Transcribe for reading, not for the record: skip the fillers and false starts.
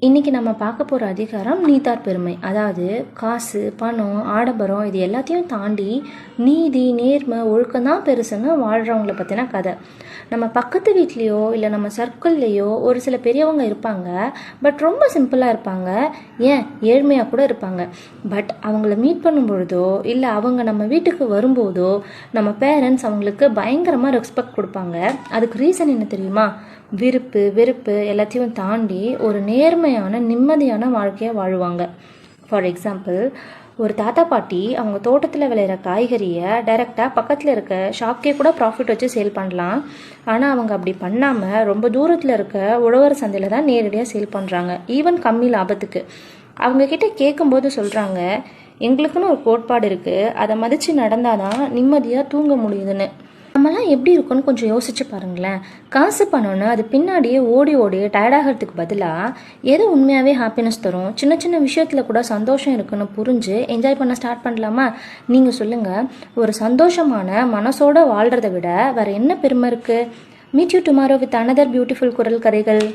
இன்றைக்கி நம்ம பார்க்க போகிற அதிகாரம் நீத்தார் பெருமை. அதாவது காசு, பணம், ஆடம்பரம் இது எல்லாத்தையும் தாண்டி நீதி, நேர்மை, ஒழுக்கம்தான் பெருசுன்னு வாழ்கிறவங்கள பற்றின கதை. நம்ம பக்கத்து வீட்லேயோ இல்லை நம்ம சர்க்கிள்லேயோ ஒரு சில பெரியவங்க இருப்பாங்க. பட் ரொம்ப சிம்பிளாக இருப்பாங்க, ஏன் ஏழ்மையாக கூட இருப்பாங்க. பட் அவங்கள மீட் பண்ணும் பொழுதோ இல்லை அவங்க நம்ம வீட்டுக்கு வரும்போதோ நம்ம பேரண்ட்ஸ் அவங்களுக்கு பயங்கரமாக ரெஸ்பெக்ட் கொடுப்பாங்க. அதுக்கு ரீசன் என்ன தெரியுமா? விருப்பு வெறுப்பு எல்லாத்தையும் தாண்டி ஒரு நேர்மையான நிம்மதியான வாழ்க்கையை வாழுவாங்க. ஃபார் எக்ஸாம்பிள், ஒரு தாத்தா பாட்டி அவங்க தோட்டத்தில் விளையிற காய்கறியை டைரெக்டாக பக்கத்தில் இருக்க ஷாப்கே கூட ப்ராஃபிட் வச்சு சேல் பண்ணலாம். ஆனால் அவங்க அப்படி பண்ணாமல் ரொம்ப தூரத்தில் இருக்க உழவர் சந்தையில் தான் நேரடியாக சேல் பண்ணுறாங்க, ஈவன் கம்மி லாபத்துக்கு. அவங்கக்கிட்ட கேட்கும்போது சொல்கிறாங்க, எங்களுக்குன்னு ஒரு கோட்பாடு இருக்குது, அதை மதித்து நடந்தால் தான் நிம்மதியாக தூங்க முடியுதுன்னு. நம்மலாம் எப்படி இருக்குன்னு கொஞ்சம் யோசிச்சு பாருங்களேன். காசு பணம்னு அது பின்னாடியே ஓடி ஓடி டயர்டாகிறதுக்கு பதிலாக எது உண்மையாகவே ஹாப்பினஸ் தரும், சின்ன சின்ன விஷயத்தில் கூட சந்தோஷம் இருக்குன்னு புரிஞ்சு என்ஜாய் பண்ண ஸ்டார்ட் பண்ணலாமா? நீங்கள் சொல்லுங்கள். ஒரு சந்தோஷமான மனசோட வாழ்கிறத விட வேறு என்ன பெருமை இருக்குது? Meet you tomorrow with another beautiful குரல் கதைகள்.